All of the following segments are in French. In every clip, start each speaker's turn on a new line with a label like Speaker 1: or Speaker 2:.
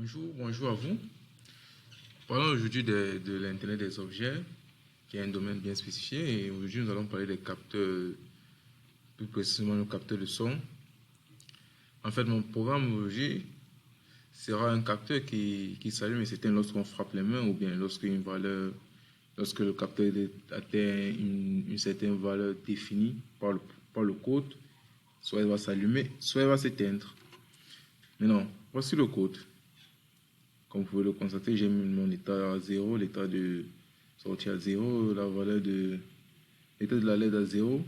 Speaker 1: Bonjour à vous. Parlons aujourd'hui de l'Internet des objets, qui est un domaine bien spécifié. Et aujourd'hui, nous allons parler des capteurs, plus précisément le capteur de son. En fait, mon programme aujourd'hui sera un capteur qui s'allume et s'éteint lorsqu'on frappe les mains ou bien lorsque le capteur atteint une certaine valeur définie par le code. Soit il va s'allumer, soit il va s'éteindre. Maintenant, voici le code. Comme vous pouvez le constater, j'ai mis mon état à 0, l'état de sortie à 0, l'état de la LED à 0.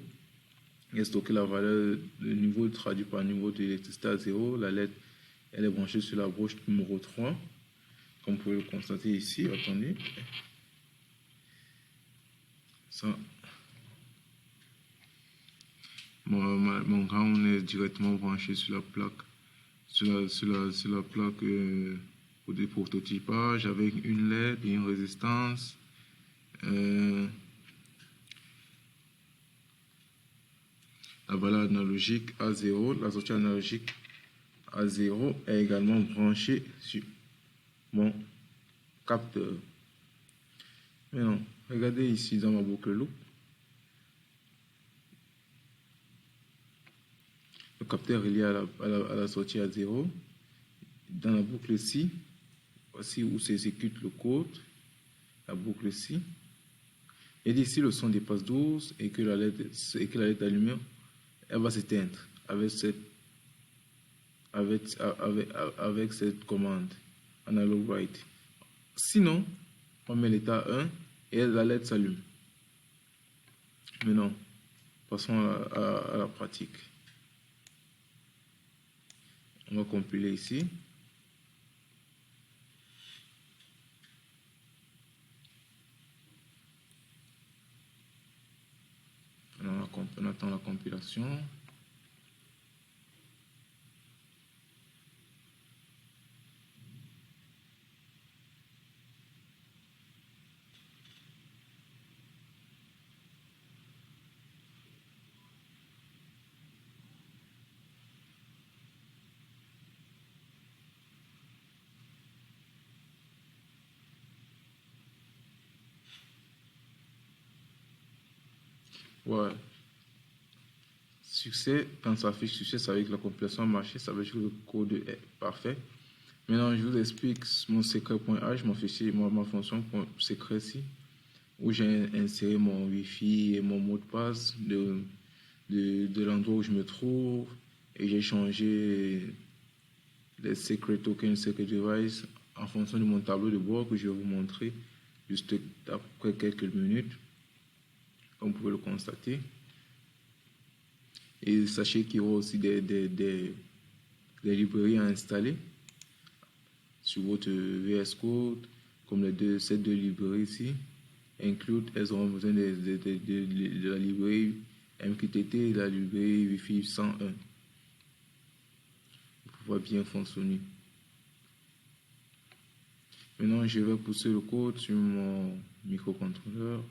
Speaker 1: J'ai stocké la valeur, le niveau traduit par niveau de l'électricité à 0. La LED, elle est branchée sur la broche numéro 3. Comme vous pouvez le constater ici, attendez. Ça. Mon ground est directement branché sur la plaque. Sur la plaque pour des prototypages avec une LED et une résistance. La valeur analogique à 0, la sortie analogique à 0 est également branchée sur mon capteur. Maintenant, regardez ici dans ma boucle loop. Le capteur est lié à la sortie à 0. Dans la boucle ci, voici où s'exécute le code. La boucle ci. Et d'ici le son dépasse 12 et que la LED allumée, elle va s'éteindre avec cette commande analog write. Sinon, on met l'état 1 et la LED s'allume. Maintenant, passons à la pratique. On va compiler ici. On attend la compilation. Ouais. Succès, quand ça affiche succès, ça veut dire que la compilation a marché, ça veut dire que le code est parfait. Maintenant, je vous explique mon secret.h, mon fichier, ma fonction secret ici, où j'ai inséré mon Wi-Fi et mon mot de passe de l'endroit où je me trouve, et j'ai changé les secret tokens, secret device en fonction de mon tableau de bord que je vais vous montrer juste après quelques minutes, comme vous pouvez le constater. Et sachez qu'il y aura aussi des librairies à installer sur votre VS Code, comme ces deux librairies ici. Include, elles auront besoin de la librairie MQTT et de la librairie Wi-Fi 101 pour pouvoir bien fonctionner. Maintenant, je vais pousser le code sur mon microcontrôleur.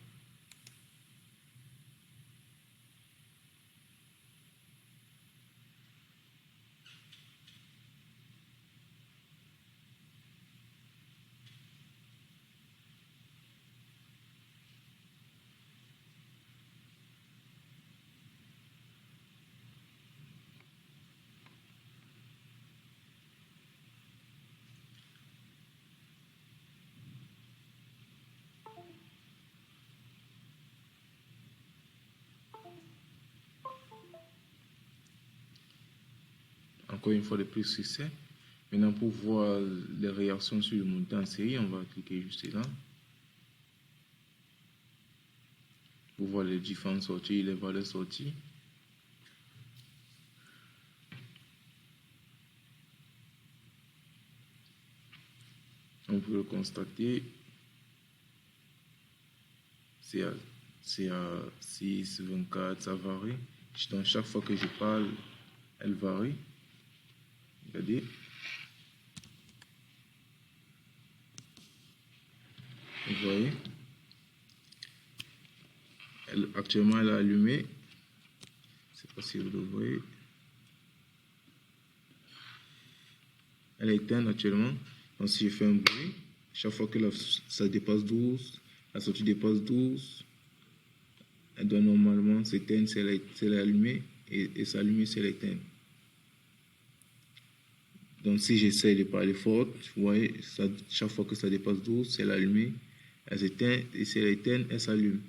Speaker 1: Encore une fois, de plus succès. Maintenant, pour voir les réactions sur le montant en série, on va cliquer juste là. Pour voir les différentes sorties, les valeurs sorties. On peut le constater. C'est à 6, 24, ça varie. Donc, chaque fois que je parle, elle varie. Regardez. Vous voyez. Actuellement, elle est allumée. Je ne sais pas si vous le voyez. Elle est éteinte actuellement. Donc, si je fais un bruit, chaque fois que ça dépasse 12, la sortie dépasse 12, elle doit normalement s'éteindre, c'est l'allumer, et s'allumer, c'est l'éteindre. Donc, si j'essaie de parler fort, vous voyez, chaque fois que ça dépasse 12, c'est l'allumer, elle s'éteint, et c'est l'éteindre, elle s'allume.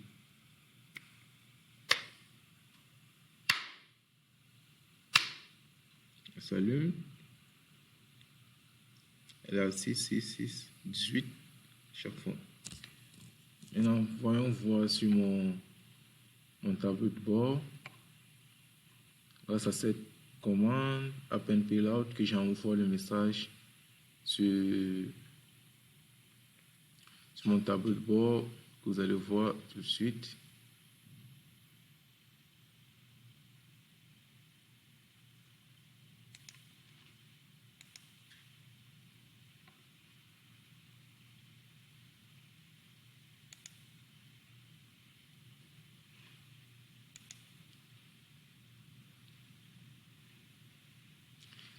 Speaker 1: Elle s'allume. Elle est à 6, 18 chaque fois. Maintenant, voyons voir sur mon tableau de bord. Grâce à cette commande, append payload, que j'envoie le message sur mon tableau de bord, que vous allez voir tout de suite.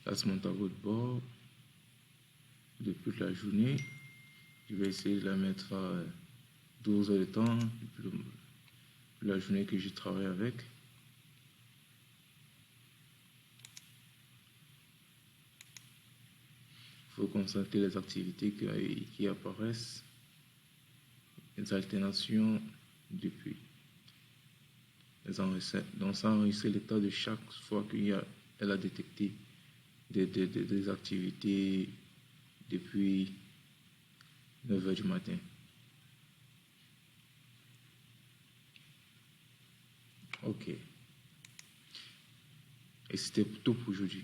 Speaker 1: Là, c'est mon tableau de bord depuis la journée. Je vais essayer de la mettre à 12 heures de temps depuis la journée que je travaille avec. Il faut constater les activités qui apparaissent, les alternations depuis les enregistrements. Donc, ça enregistre l'état de chaque fois qu'elle a détecté des activités depuis 9 heures du matin. Ok. Et c'était tout pour aujourd'hui.